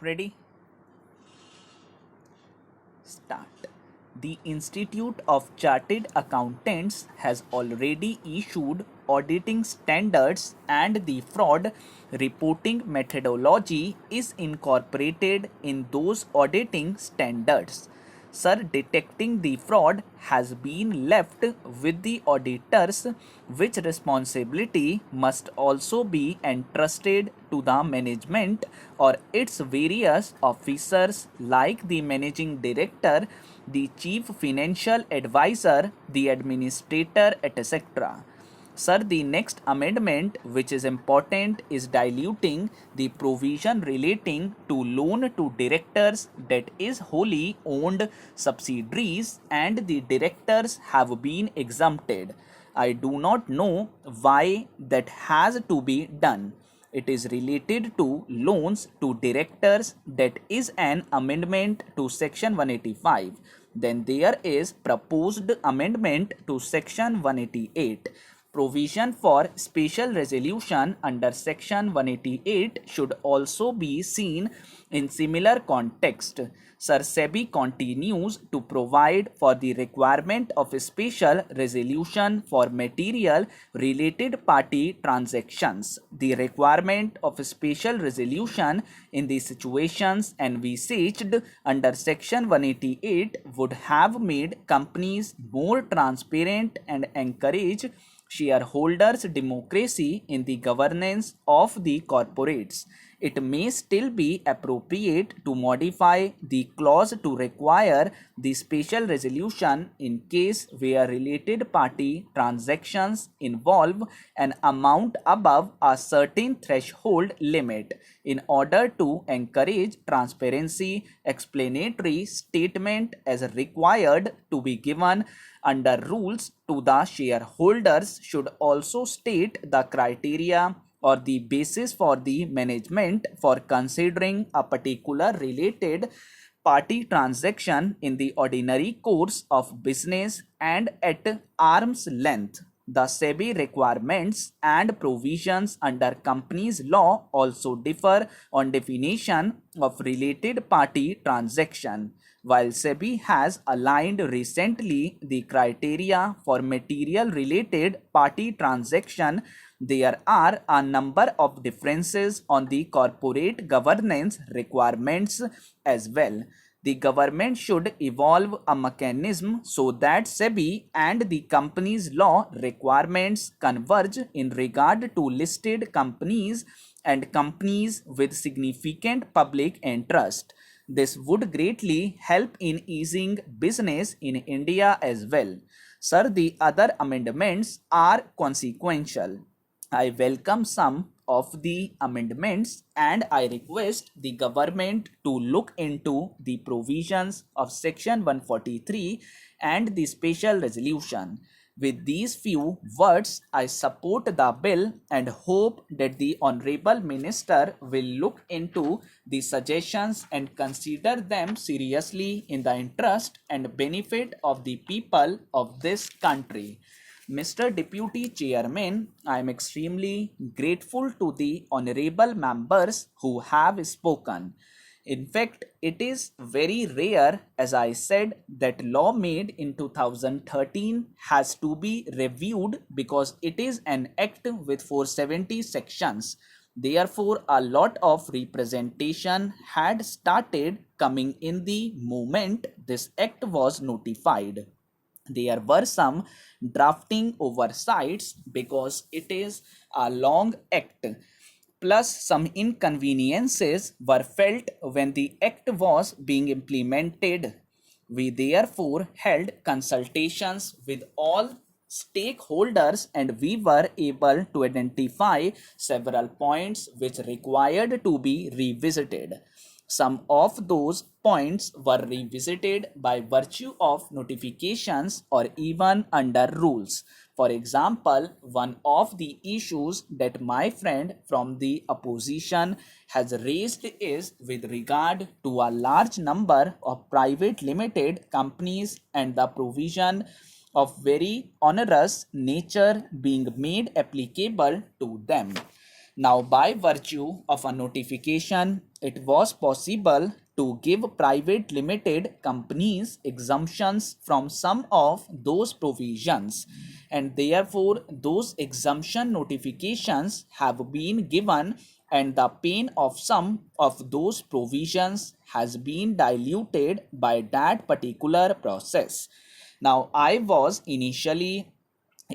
Ready? Start. The Institute of Chartered Accountants has already issued auditing standards, and the fraud reporting methodology is incorporated in those auditing standards. Sir, detecting the fraud has been left with the auditors, which responsibility must also be entrusted to the management or its various officers like the managing director, the chief financial advisor, the administrator, etc. Sir, the next amendment, which is important, is diluting the provision relating to loan to directors that is wholly owned subsidiaries and the directors have been exempted. I do not know why that has to be done. It is related to loans to directors, that is an amendment to section 185. Then there is proposed amendment to section 188. Provision for special resolution under section 188 should also be seen in similar context. Sir, SEBI continues to provide for the requirement of a special resolution for material related party transactions. The requirement of a special resolution in the situations envisaged under section 188 would have made companies more transparent and encourage shareholders' democracy in the governance of the corporates. It may still be appropriate to modify the clause to require the special resolution in case where related party transactions involve an amount above a certain threshold limit. In order to encourage transparency, explanatory statement as required to be given under rules to the shareholders should also state the criteria or the basis for the management for considering a particular related party transaction in the ordinary course of business and at arm's length. The SEBI requirements and provisions under companies law also differ on definition of related party transaction. While SEBI has aligned recently the criteria for material related party transaction, there are a number of differences on the corporate governance requirements as well. The government should evolve a mechanism so that SEBI and the company's law requirements converge in regard to listed companies and companies with significant public interest. This would greatly help in easing business in India as well. Sir, the other amendments are consequential. I welcome some of the amendments and I request the government to look into the provisions of section 143 and the special resolution. With these few words, I support the bill and hope that the Honorable Minister will look into the suggestions and consider them seriously in the interest and benefit of the people of this country. Mr. Deputy Chairman, I am extremely grateful to the honorable members who have spoken. In fact, it is very rare, as I said, that law made in 2013 has to be reviewed because it is an act with 470 sections. Therefore, a lot of representation had started coming in the moment this act was notified. There were some drafting oversights because it is a long act. Plus, some inconveniences were felt when the act was being implemented. We therefore held consultations with all stakeholders and we were able to identify several points which required to be revisited. Some of those points were revisited by virtue of notifications or even under rules. For example, one of the issues that my friend from the opposition has raised is with regard to a large number of private limited companies and the provision of very onerous nature being made applicable to them. Now, by virtue of a notification, it was possible to give private limited companies exemptions from some of those provisions, and therefore those exemption notifications have been given, and the pain of some of those provisions has been diluted by that particular process. Now, I was initially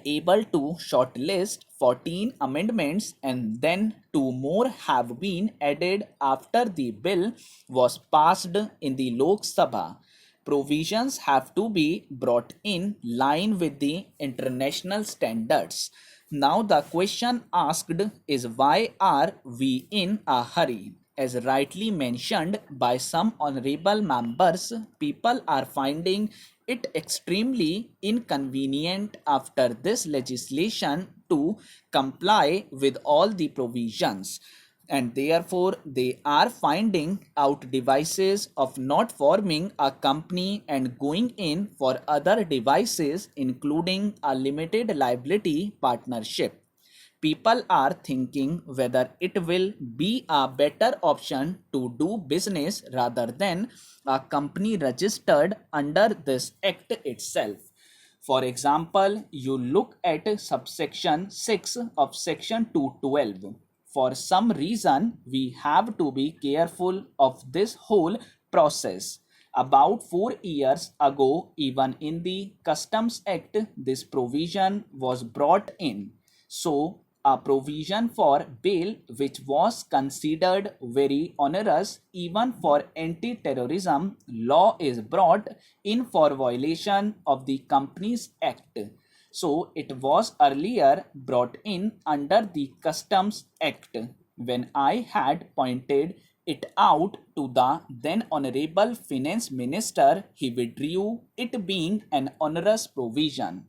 able to shortlist 14 amendments, and then two more have been added after the bill was passed in the Lok Sabha. Provisions have to be brought in line with the international standards. Now the question asked is, why are we in a hurry? As rightly mentioned by some honorable members, people are finding it extremely inconvenient after this legislation to comply with all the provisions, and therefore they are finding out devices of not forming a company and going in for other devices, including a limited liability partnership. People are thinking whether it will be a better option to do business rather than a company registered under this act itself. For example, you look at subsection 6 of section 212. For some reason, we have to be careful of this whole process. About 4 years ago, even in the Customs Act, this provision was brought in. So, a provision for bail, which was considered very onerous even for anti-terrorism law, is brought in for violation of the Companies Act. So it was earlier brought in under the Customs Act. When I had pointed it out to the then Honorable Finance Minister, he withdrew it being an onerous provision.